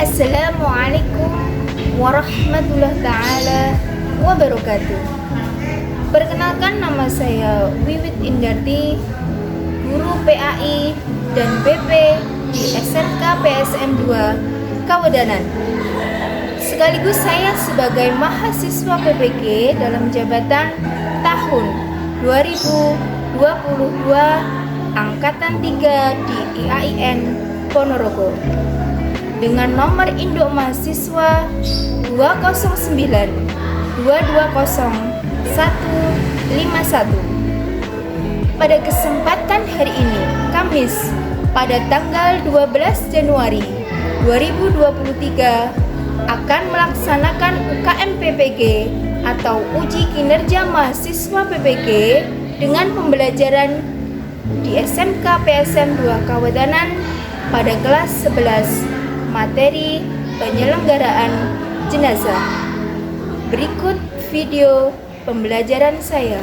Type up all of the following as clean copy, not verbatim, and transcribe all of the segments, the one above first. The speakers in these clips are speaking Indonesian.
Assalamualaikum warahmatullahi taala wabarakatuh. Perkenalkan, nama saya Wiwit Indarti, guru PAI dan BP di SMK PSM 2 Kawedanan. Sekaligus saya sebagai mahasiswa PPG dalam jabatan tahun 2022 angkatan 3 di IAIN Ponorogo dengan nomor induk mahasiswa 209 220 151. Pada kesempatan hari ini, Kamis, pada tanggal 12 Januari 2023 akan melaksanakan UKM PPG atau Uji Kinerja Mahasiswa PPG dengan pembelajaran di SMK PSM 2 Kawedanan pada kelas 11 materi penyelenggaraan jenazah. Berikut video pembelajaran saya.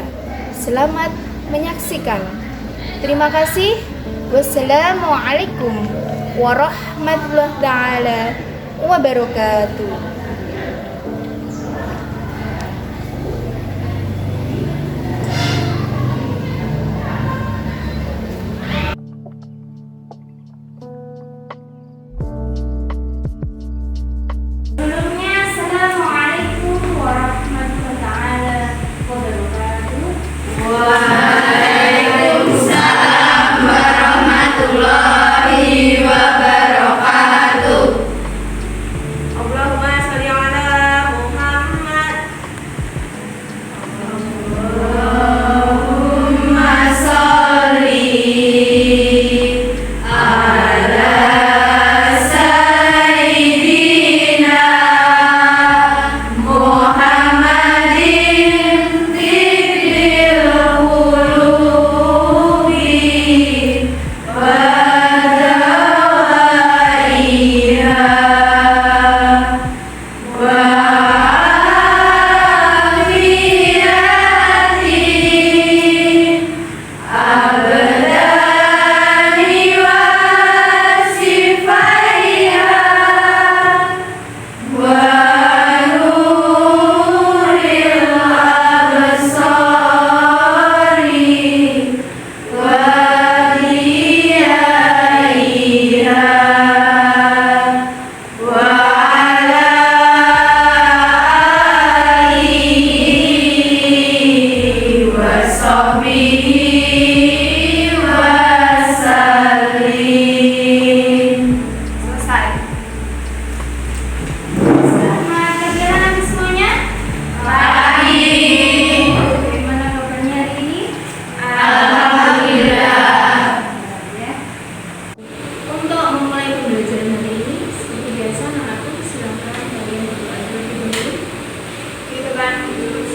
Selamat menyaksikan. Terima kasih. Wassalamualaikum warahmatullahi taala wabarakatuh.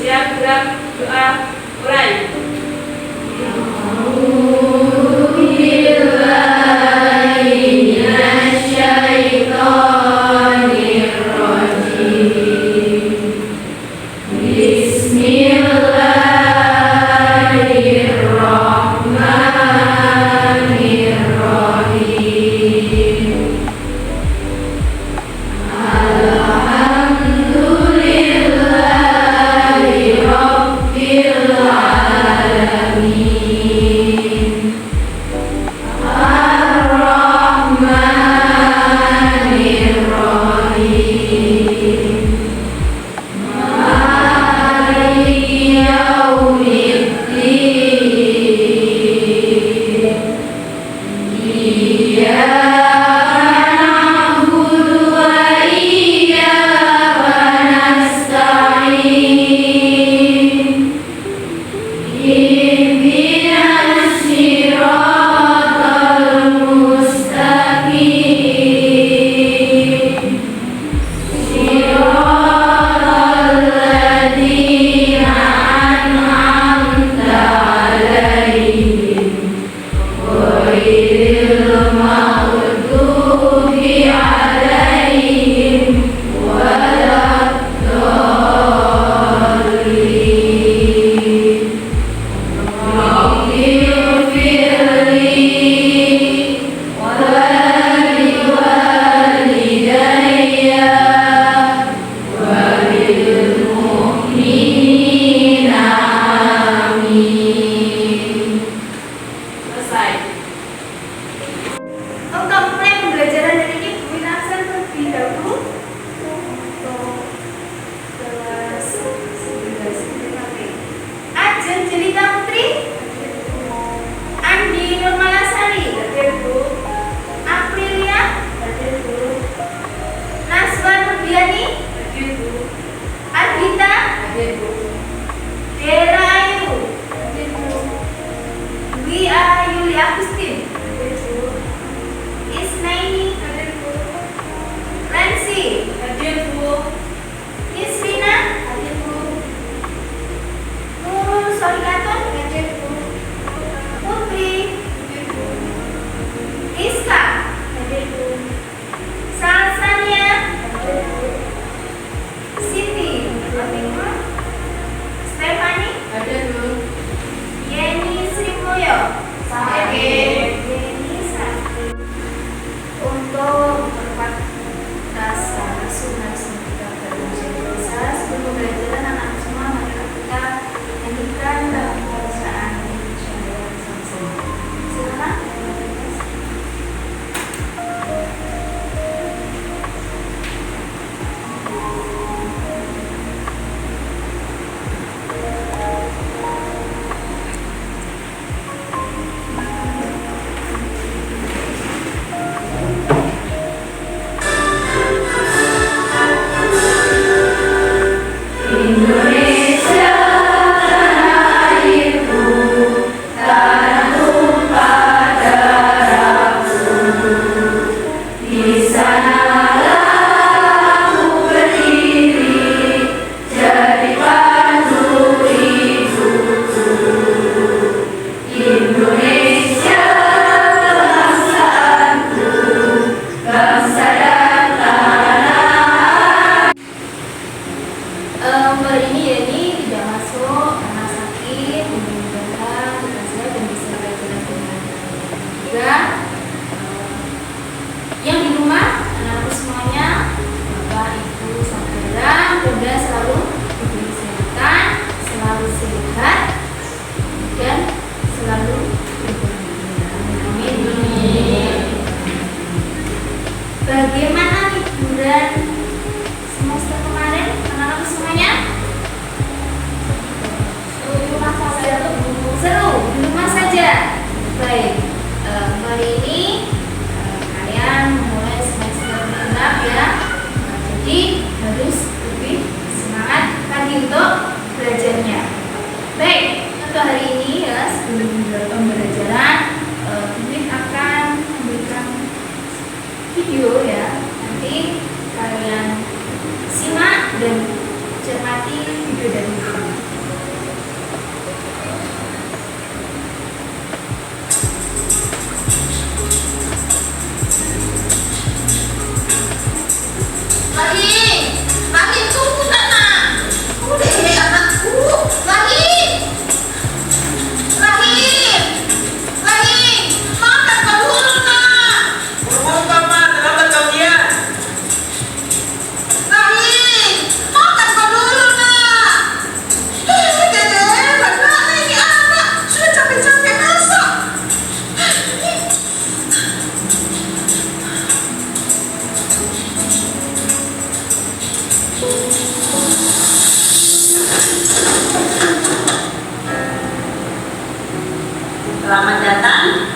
Siap, gerak, doa, mulai. Alhamdulillahirabbil Hadir, Bu. Derayu. Wia Yuli Agustin. Hadir, Bu. Isnaini. Hadir, Bu. Lansi. Hadir, Bu. Nisrina. Hadir, Bu. Nurul Solikaton. Hadir, Bu. Putri. Hadir, Bu. Rizka. Hadir, Bu. Salsania. Hadir, Bu. Siti. Fatima. Stefani. Hadir, Bu. Yeni Sri Mulyo. Hadir. Yeni Sakti. Untuk memperkuat rasa nasionalisme kita menjadi desa, sebelum pembelajaran anak semua mari kita nyanyikan dalam pembacaan Indonesia Raya bersama-sama. Silakan. Hari ini Yeni tidak masuk karena sakit, mudah-mudahan kita sehat dan bisa belajar dengan juga. Yang di rumah, anak-anak semuanya, Bapak, Ibu, Saudara, mudah selalu diberi kesehatan, selalu sehat, dan selalu berbahagia. Amin. Bagaimana liburan semester kemarin, anak-anak semuanya? Seru, di rumah saja. Baik, hari ini kalian mulai semester 6 ya. Jadi harus lebih semangat lagi untuk belajarnya. Baik, untuk hari ini ya sebelum pembelajaran, Mimin akan memberikan video ya. Nanti kalian simak dan cermati video dari Mimin. Lagi tunggu nak. Udah ini anakku. Lagi. Makan kau dulu nak. Buru-buru Mama, terlambat kau dia. Lagi. Makan kau dulu nak. Dede, bagaimana ini anak? Sudah capek-capek masak. Selamat datang,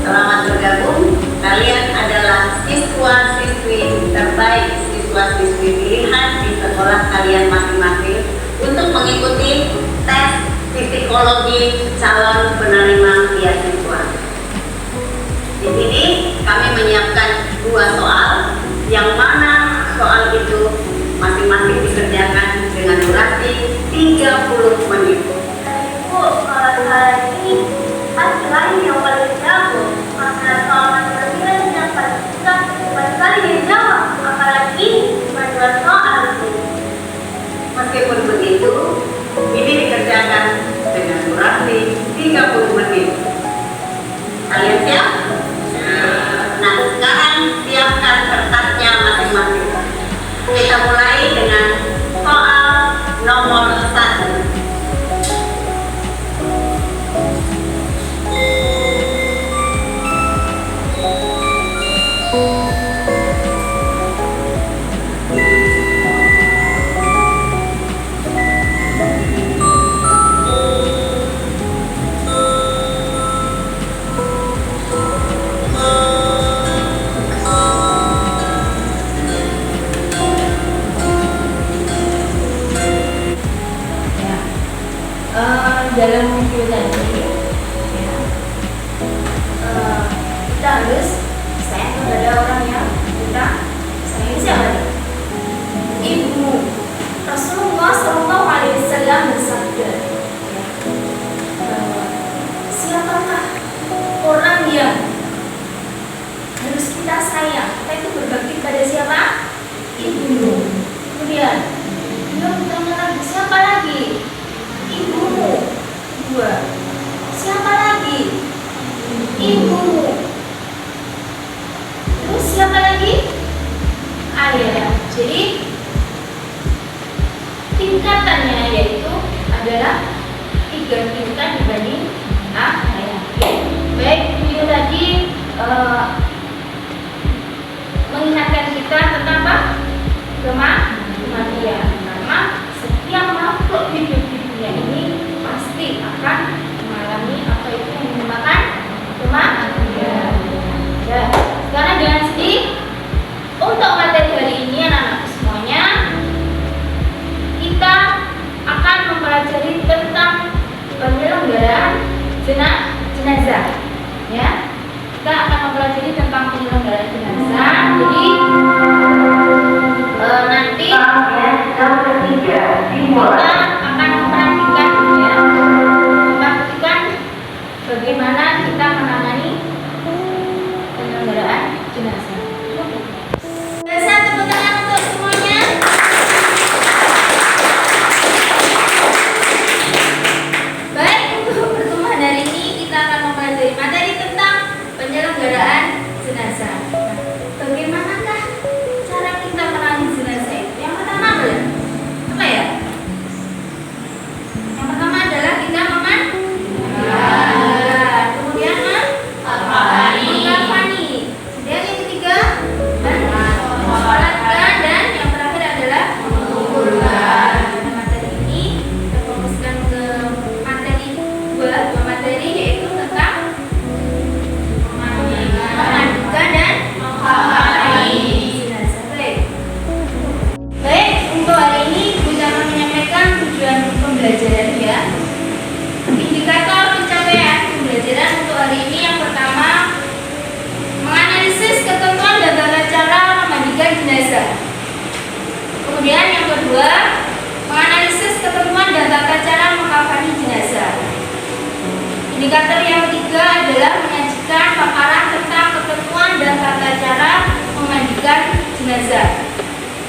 selamat bergabung. Kalian adalah siswa-siswi terbaik, siswa-siswi pilihan di sekolah kalian masing-masing untuk mengikuti tes psikologi calon penerima beasiswa. Di sini kami menyiapkan 2 soal, yang mana soal itu masing-masing dikerjakan dengan durasi 30 menit. Bu, kalau hari ini pasti lain yang paling jago. Karena soal matematika yang paling susah, pasti kali dia jawab. Apalagi masalah soal ini. Meskipun begitu, ini dikerjakan dengan durasi 30 menit. Kalian siap? Nah, sekarang siapkan kertasnya masing-masing. Kita mulai dengan soal nomor 1. dalam video tadi ya, kita harus sayang kepada orang yang kita sayang. Siapa? Ibu. Rasulullah Shallallahu Alaihi Wasallam bersabda, siapakah orang yang harus kita sayang? Kita itu berbakti pada siapa? Ibu. Kemudian beliau bertanya lagi, siapa lagi? Ibumu. Kedua, siapa lagi? Ibumu. Terus siapa lagi? Ayah. Jadi tingkatannya yaitu adalah 3 tingkat dibanding ayah. Baik, video tadi mengingatkan kita tentang apa? Kematian. Karena setiap makhluk hidup di dunia ini pasti akan mengalami apa itu yang dinamakan kematian. Ya, sekarang jangan sedih. Untuk materi hari ini anak-anak semuanya, kita akan mempelajari tentang penyelenggaraan jenazah. Ya, kita akan mempelajari tentang penyelenggaraan jenazah. Jadi nanti kita akan memperhatikan ya, bagaimana kita menangani penyelenggaraan jenazah. Tepuk tangan untuk semuanya. Baik, untuk pertemuan hari ini kita akan mempelajari materi tentang penyelenggaraan jenazah. Bagaimanakah cara kita menangani jenazah itu? Yang pertama adalah apa ya? Yang pertama adalah kita kemudian mengkafani. Kemudian yang ketiga mensolatkan, dan yang terakhir adalah menguburkan. Materi ini kita fokuskan ke materi dua materi, yaitu tentang memandikan dan mengkafani jenazah. Baik, untuk hari ini kita akan menyampaikan tujuan pembelajaran ya. Indikator pencapaian pembelajaran untuk hari ini yang pertama, menganalisis ketentuan dan tata cara memandikan jenazah. Kemudian yang kedua, menganalisis ketentuan dan tata cara mengkafani jenazah. Indikator yang ketiga adalah menyajikan paparan tentang ketentuan dan tata cara memandikan jenazah.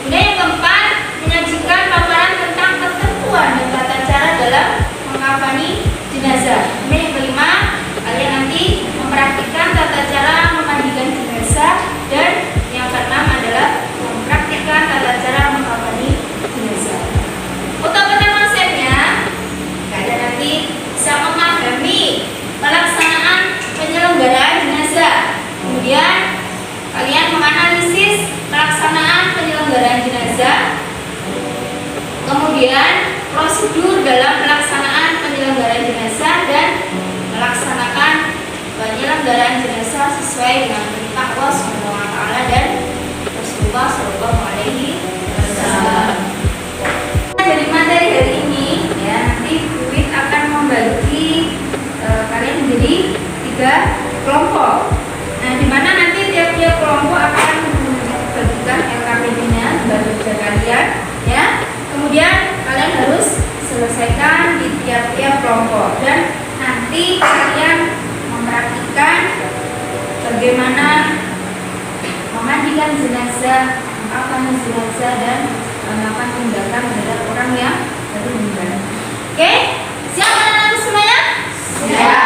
Kemudian yang keempat, menyajikan paparan tentang ketentuan dan tata cara dalam mengkafani jenazah. Kemudian yang kelima, kalian nanti mempraktikkan tata cara memandikan jenazah, dan yang keenam adalah mempraktikkan tata cara mengkafani jenazah. Untuk pada konsepnya, kalian nanti bisa memahami pelaksanaan penyelenggaraan jenazah. Kemudian kalian menganalisis pelaksanaan penyelenggaraan jenazah. Kemudian prosedur dalam pelaksanaan penyelenggaraan jenazah dan melaksanakan penyelenggaraan jenazah sesuai dengan perintah Allah Subhanahu wa taala dan Rasulullah Shallallahu Alaihi Wasallam. Dari materi hari ini ya, nanti Buit akan membagi kalian menjadi 3 kelompok. Nah, di mana nanti tiap-tiap kelompok akan membagikan LKPD-nya baru kerja kalian ya. Kemudian kalian harus selesaikan di tiap-tiap kelompok, dan nanti kalian mempraktikkan bagaimana memandikan jenazah, mengkafani jenazah, dan melakukan tindakan terhadap orang yang baru meninggal. Oke, siap anak-anak semuanya? Siap.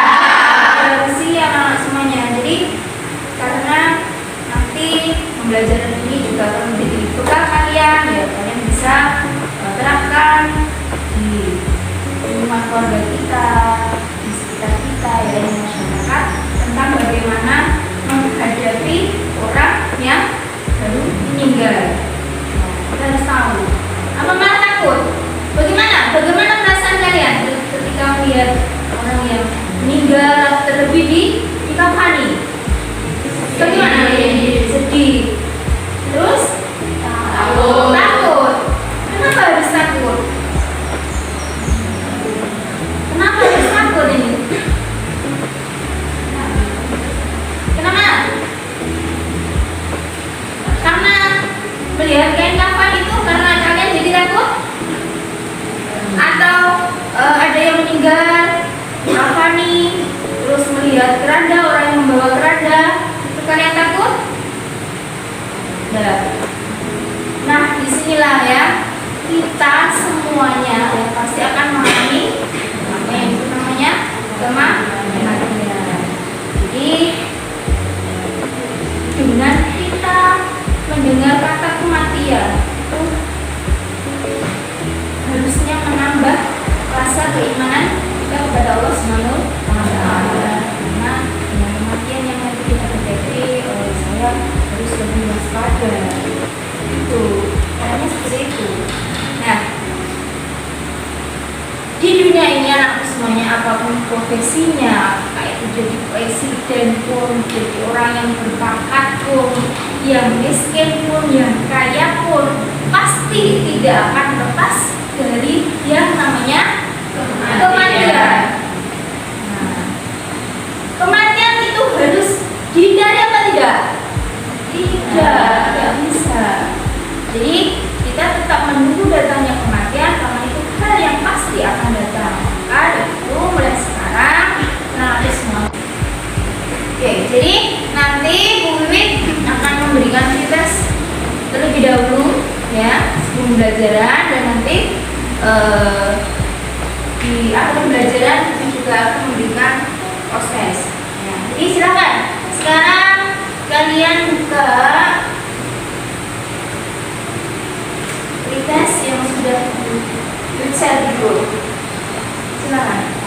Siap anak-anak semuanya. Jadi karena nanti pembelajaran ini juga akan menjadi bekal kalian ya, kalian bisa terapkan di rumah keluarga kita, di sekitar kita ya, di masyarakat, tentang bagaimana menghadapi orang yang baru meninggal. Kita harus tahu. Apa malah takut? Bagaimana perasaan kalian ketika melihat orang yang meninggal terlebih di kafani? Bagaimana kalian? Sedih. Terus takut. Kenapa harus takut? Kenapa atau ada yang meninggal, kafani, terus melihat keranda, orang yang membawa keranda, itu kalian takut? Nah, disinilah ya kita semuanya ya pasti akan mengalami apa yang itu namanya kematian. Jadi dengan kita mendengar kata kematian itu harusnya menambah rasa keimanan kita kepada Allah Subhanahu wa Ta'ala. Karena dengan kematian yang nanti kita hadapi, saya harus lebih waspada. Itu caranya seperti itu. Nah, di dunia ini anak semuanya apapun profesinya, kayak itu jadi presiden pun, jadi orang yang berpangkat pun, yang miskin pun, yang kaya pun, pasti tidak akan lepas dari yang namanya kematian. Nah, kematian itu harus dihindari apa tidak? Tidak bisa. Jadi kita tetap menunggu datangnya kematian karena itu hal yang pasti akan datang. Maka dari itu mulai sekarang nanti semua. Oke, jadi nanti Bu Wiwit akan memberikan tes terlebih dahulu ya sebelum pembelajaran, dan nanti di akhir pembelajaran kita juga akan memberikan proses. Ya, jadi silakan sekarang kalian buka tes yang sudah di-share di grup. Silakan.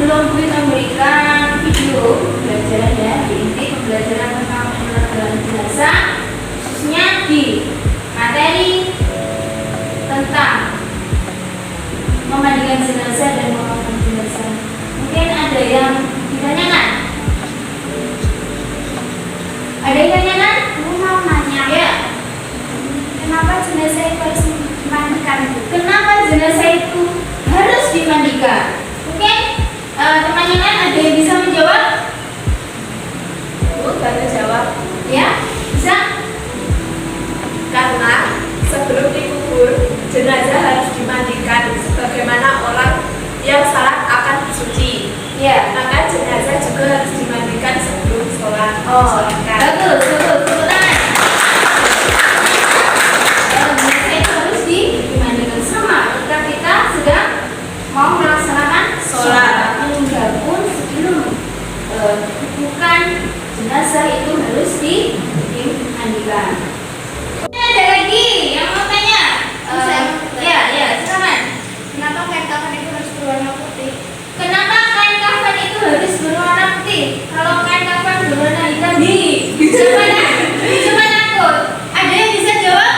Sebelum kita memberikan video pembelajaran ya, inti pembelajaran tentang penerapan jenazah, khususnya di materi tentang memandikan jenazah dan memakamkan jenazah. Mungkin ada yang ditanyakan? Ada yang ditanyakan? Aku mau nanya. Ya. Kenapa jenazah itu harus dimandikan? Kenapa jenazah itu harus dimandikan? Mungkin teman-teman ada yang bisa menjawab? Bantu jawab. Ya, bisa? Karena sebelum dikubur, jenazah harus dimandikan sebagaimana orang yang salat akan bersuci. Ya. Maka jenazah juga harus dimandikan sebelum sholat. Betul. Tepuk tangan. Jenazah itu harus dimandikan sama ketika kita sedang mau melaksanakan sholat. Meninggal pun sebelum bukan jenazah itu harus dimandikan. Ada lagi yang mau tanya? Ya, silakan. Kenapa kain kafan itu harus berwarna putih? Kenapa kain kafan itu harus berwarna putih? Kalau kain kafan berwarna hitam, coba takut. Ada yang bisa jawab?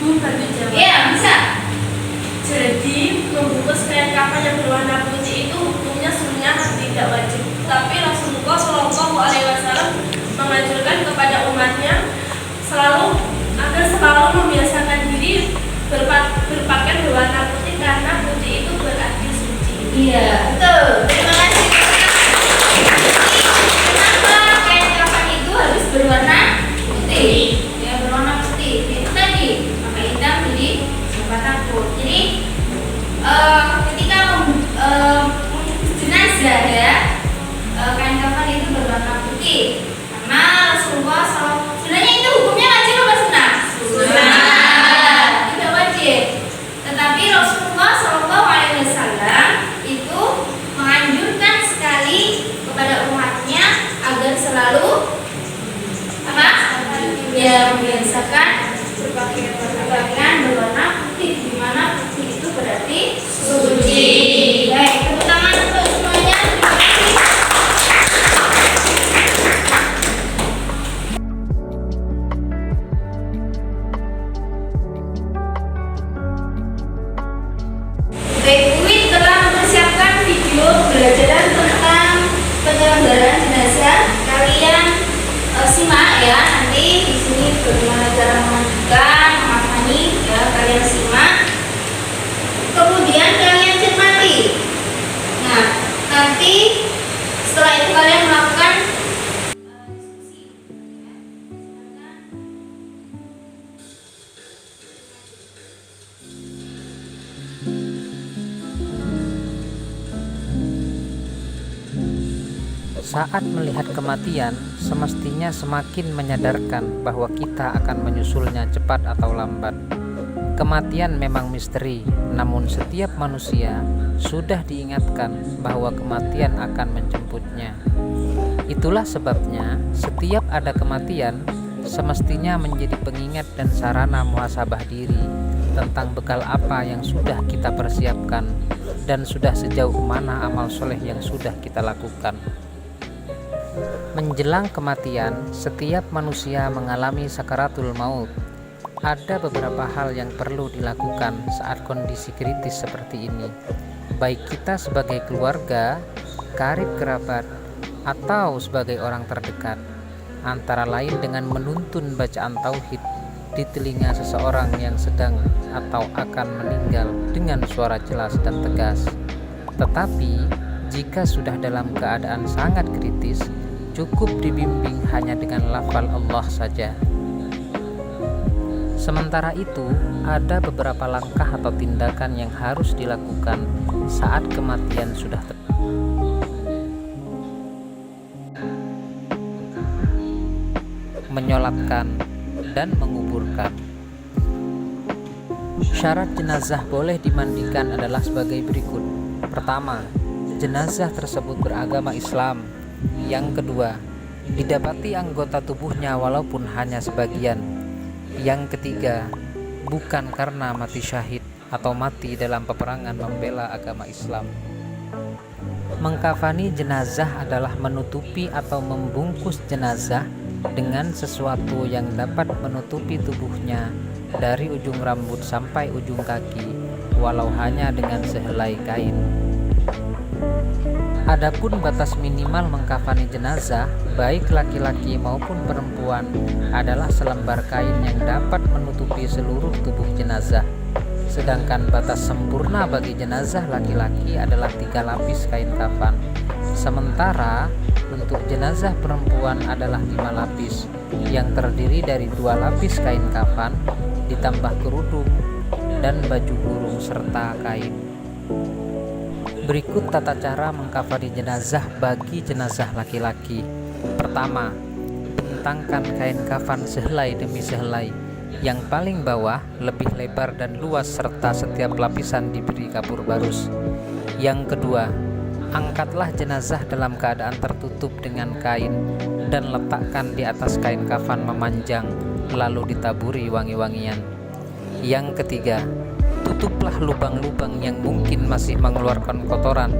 Bantu jawab. Iya, bisa. Jadi membungkus kain kafan yang berwarna putih itu hukumnya sunnah, tidak wajib. Tapi Rasulullah Shallallahu Alaihi Wasallam menganjurkan kepada umatnya agar selalu membiasakan diri berpakaian berwarna putih karena putih itu berarti suci. Iya, betul. Terima kasih. Kenapa kain kafan itu harus berwarna putih? Ya, berwarna putih. Itu tadi, pakai hitam jadi siapa takut. Jadi ketika jenazah ya, kain kafan itu berwarna putih karena selalu apa? Ya, membiasakan berpakaian berwarna putih, di mana putih itu berarti suci. Baik, tepuk tangan untuk semuanya. Terima kasih. Baik, UIN telah mempersiapkan video pembelajaran tentang penyelenggaraan jenazah. Kalian simak ya, nanti di sini bagaimana cara mengajukan, memahami ya, kalian simak. Kemudian kalian cermati. Nah, nanti setelah itu kalian melakukan diskusi. Saat melihat kematian, semestinya semakin menyadarkan bahwa kita akan menyusulnya cepat atau lambat. Kematian memang misteri, namun setiap manusia sudah diingatkan bahwa kematian akan menjemputnya. Itulah sebabnya setiap ada kematian, semestinya menjadi pengingat dan sarana muhasabah diri tentang bekal apa yang sudah kita persiapkan dan sudah sejauh mana amal soleh yang sudah kita lakukan. Menjelang kematian, setiap manusia mengalami sakaratul maut. Ada beberapa hal yang perlu dilakukan saat kondisi kritis seperti ini, baik kita sebagai keluarga, karib kerabat, atau sebagai orang terdekat, antara lain dengan menuntun bacaan tauhid di telinga seseorang yang sedang atau akan meninggal dengan suara jelas dan tegas. Tetapi jika sudah dalam keadaan sangat kritis, cukup dibimbing hanya dengan lafal Allah saja. Sementara itu, ada beberapa langkah atau tindakan yang harus dilakukan saat kematian sudah terjadi. Menyolatkan dan menguburkan. Syarat jenazah boleh dimandikan adalah sebagai berikut. Pertama, jenazah tersebut beragama Islam. Yang kedua, didapati anggota tubuhnya walaupun hanya sebagian. Yang ketiga, bukan karena mati syahid atau mati dalam peperangan membela agama Islam. Mengkafani jenazah adalah menutupi atau membungkus jenazah dengan sesuatu yang dapat menutupi tubuhnya dari ujung rambut sampai ujung kaki, walau hanya dengan sehelai kain. Adapun batas minimal mengkafani jenazah, baik laki-laki maupun perempuan, adalah selembar kain yang dapat menutupi seluruh tubuh jenazah. Sedangkan batas sempurna bagi jenazah laki-laki adalah 3 lapis kain kafan. Sementara untuk jenazah perempuan adalah 5 lapis, yang terdiri dari 2 lapis kain kafan, ditambah kerudung dan baju kurung serta kain. Berikut tata cara mengkafani jenazah bagi jenazah laki-laki. Pertama, bentangkan kain kafan sehelai demi sehelai. Yang paling bawah lebih lebar dan luas serta setiap lapisan diberi kapur barus. Yang kedua, angkatlah jenazah dalam keadaan tertutup dengan kain dan letakkan di atas kain kafan memanjang, lalu ditaburi wangi-wangian. Yang ketiga, tutuplah lubang-lubang yang mungkin masih mengeluarkan kotoran.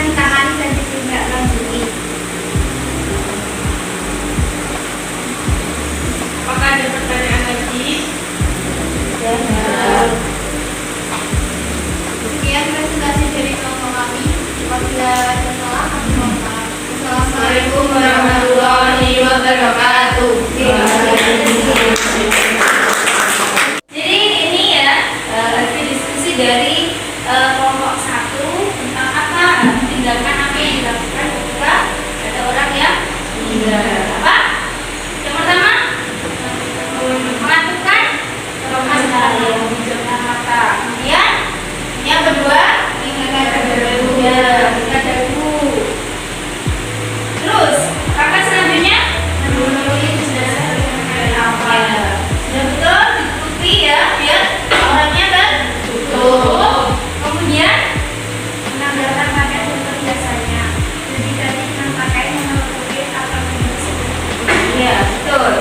ditangani dan ditindaklanjuti. Apakah ada pertanyaan lagi? Sekian presentasi dari kelompok kami. Apabila ada salah, kami mohon maaf. Assalamualaikum warahmatullahi wabarakatuh. Jadi ini ya hasil diskusi dari kelompok 1 tentang apa tindakan apa yang dilakukan ketika ada orang yang meninggal. Apa? Yang pertama, mengantukkan memejamkan mata. Kemudian yang kedua, mengikat dagu. Terus kakak selanjutnya menulis jenazah dengan apa? Sudah betul ditutupi ya, biar orangnya tertutup. Kemudian menanggalkan pakaian seperti biasanya. Lebih dari 6 pakaian yang menutupi atau menutupi. Iya betul.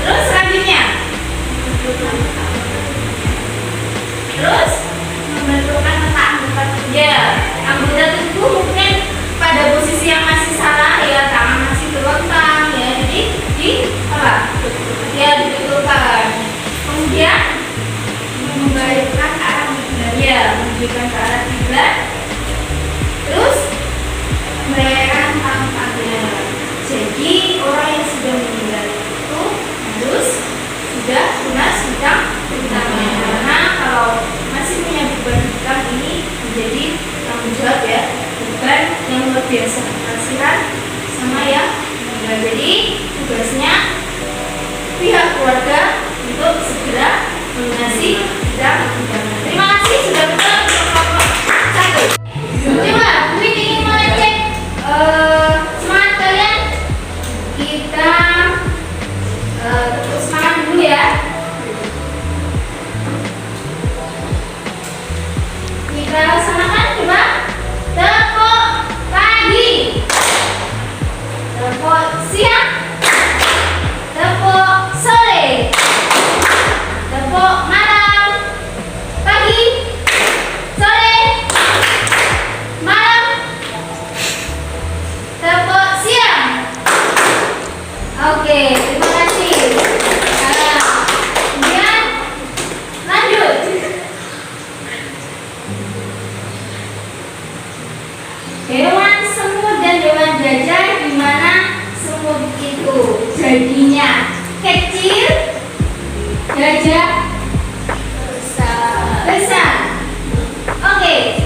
Terus selanjutnya, terus membentukkan letak anggota tubuh. Ya, anggota tubuh mungkin pada posisi yang masih salah ya, tangan masih terlentang ya, jadi di apa? Ya ditutupkan. Kemudian membalikkan ke arah kiblat. Ya, menunjukkan ke arah kiblat. Terus merayakan tangan. Jadi orang yang sudah meninggal itu harus sudah lunas hutang hutangnya. Karena kalau masih punya beban hutang ini menjadi tanggung jawab ya, beban yang luar biasa. Kasihan sama yang meninggal. Jadi tugasnya pihak keluarga untuk segera melunasi hutang hutangnya. Terima kasih sudah betul untuk kelompok 1. Coba, Win ingin mengecek semangat kalian. Kita tepuk semangat dulu ya. Kita laksanakan coba. Tepuk pagi, tepuk siang, tepuk sore, tepuk malam, pagi, sore, malam, tepuk siang. Oke, terima kasih. Nah, kemudian lanjut. Hewan semut dan hewan gajah, di mana semut itu jadinya kecil, gajah besar. Oke.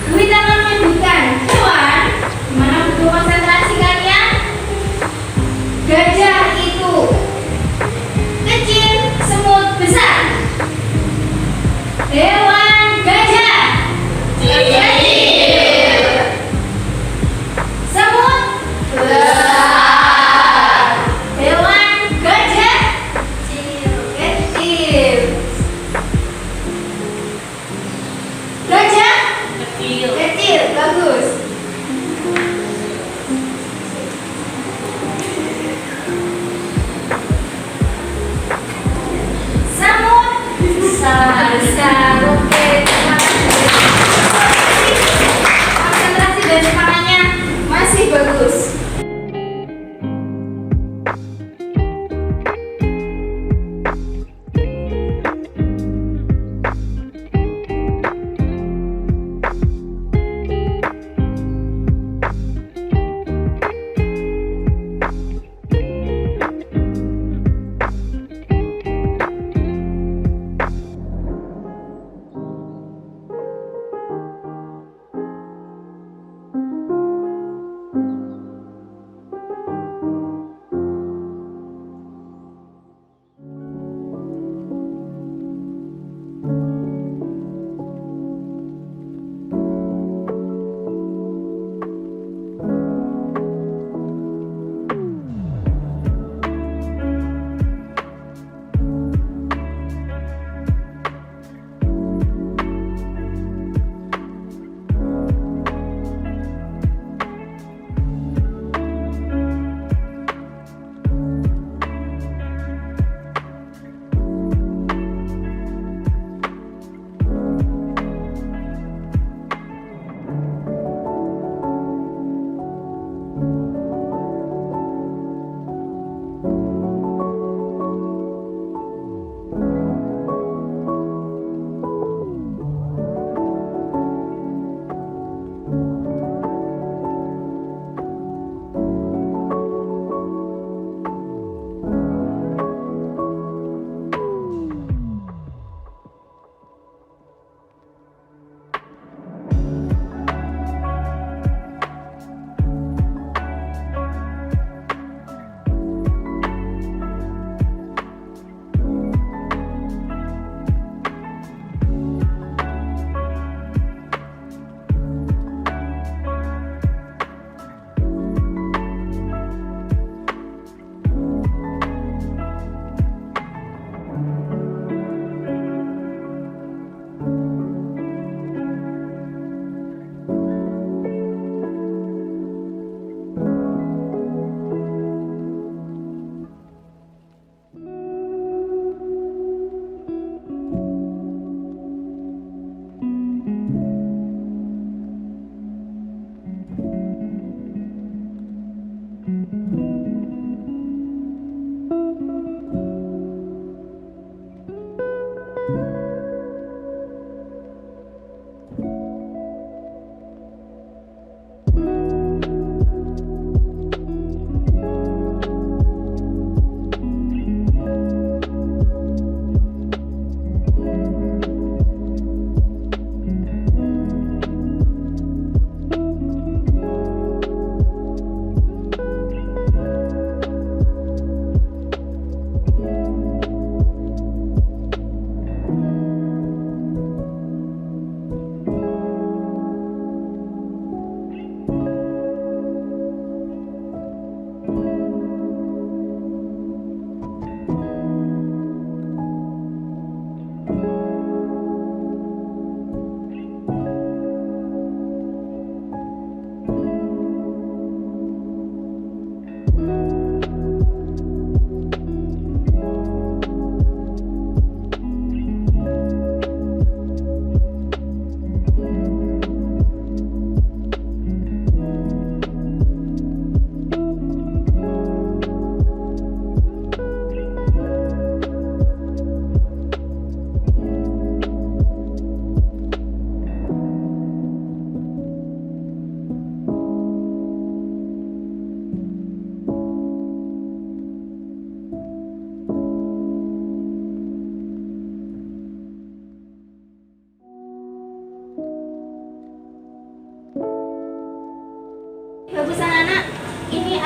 Kita akan menyebutkan hewan di mana butuh konsentrasi kalian. Gajah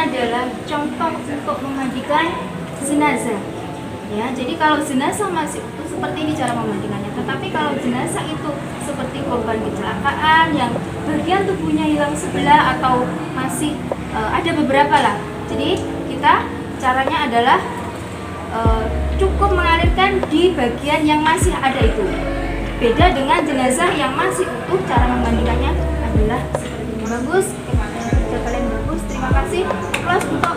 adalah contoh untuk memandikan jenazah. Ya, jadi kalau jenazah masih utuh seperti ini cara memandikannya. Tetapi kalau jenazah itu seperti korban kecelakaan yang bagian tubuhnya hilang sebelah atau masih ada beberapa lah. Jadi kita caranya adalah cukup mengalirkan di bagian yang masih ada itu. Beda dengan jenazah yang masih utuh, cara memandikannya adalah seperti ini. Bagus, kerja kalian bagus. Terima kasih. Applause untuk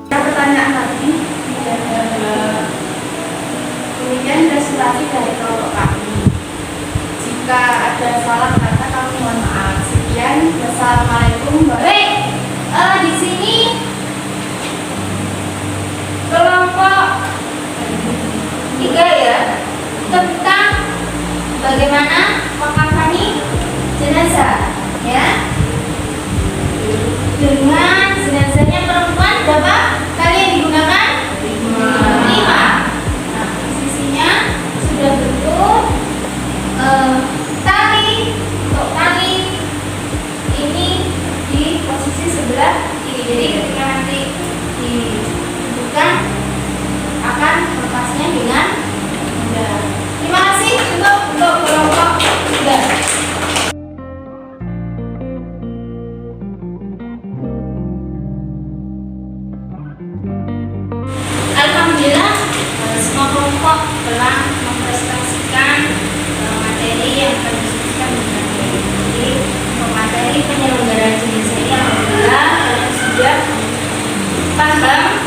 pertanyaan tadi kemudian resultasi dari kelompok kami. Jika ada salah kata kami mohon maaf. Sekian, wassalamualaikum. Baik, di sini kelompok 3 ya, tentang bagaimana mengkafani jenazah ya. Dengan jenazahnya perempuan berapa kali yang digunakan? 5. Nah, posisinya sudah bentuk tali. Untuk tali ini di posisi sebelah kiri. Jadi ketika nanti dibutuhkan akan lepasnya dengan mudah. Terima kasih untuk kelompok 3. Alhamdulillah semua kelompok telah mempresentasikan materi yang akan disebutkan di materi penyelenggaraan jenazah ini. Alhamdulillah kalian sudah paham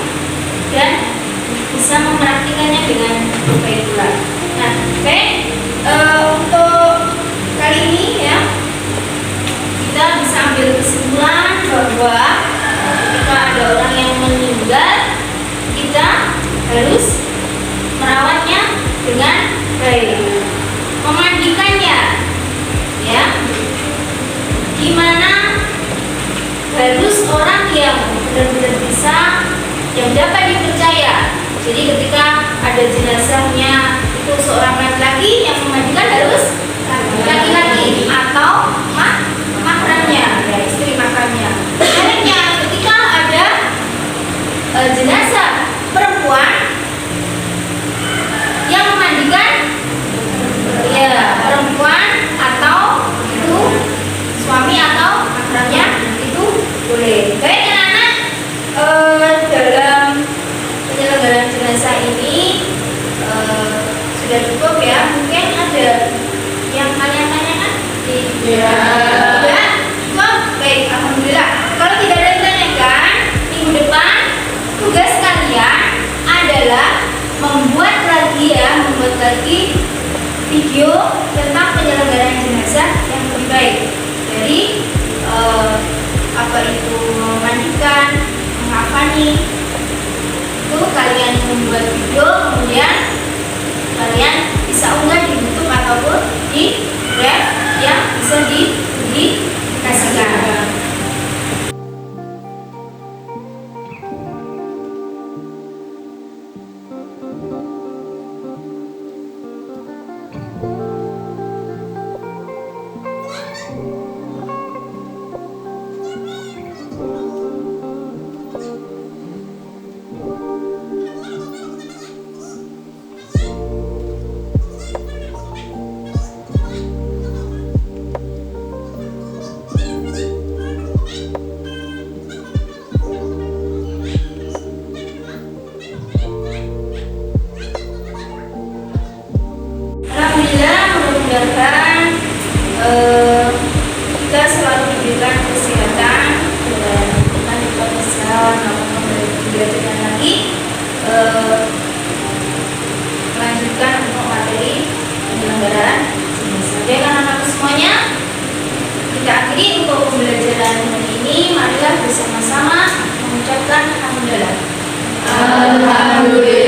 dan bisa mempraktikannya dengan baik pula. Nah, untuk kali ini ya kita bisa ambil kesimpulan bahwa ketika ada orang yang meninggal, kita harus merawatnya dengan baik, memandikannya ya, dimana harus orang yang benar-benar bisa, yang dapat dipercaya. Jadi ketika ada jenazahnya itu seorang laki-laki, yang memandikan harus laki-laki atau mahramnya ya, istri mahramnya. Sebaliknya ketika ada jenazah perempuan, yang memandikan ya perempuan atau itu suami atau mahramnya itu boleh. Baik anak-anak, dalam penyelenggaraan jenazah ini sudah cukup ya. Mungkin ada yang kalian tanyakan? Ya. Cukup? Baik, alhamdulillah. Kalau tidak ada yang ditanyakan, minggu depan tugas kalian adalah membuat lagi video tentang penyelenggaraan jenazah yang lebih baik. Dari apa itu memandikan, mengkafani, itu kalian membuat video, kemudian kalian bisa unggah di YouTube ataupun di web yang bisa dipublikasikan. Tapi untuk pembelajaran hari ini, marilah bersama-sama mengucapkan alhamdulillah. Alhamdulillah.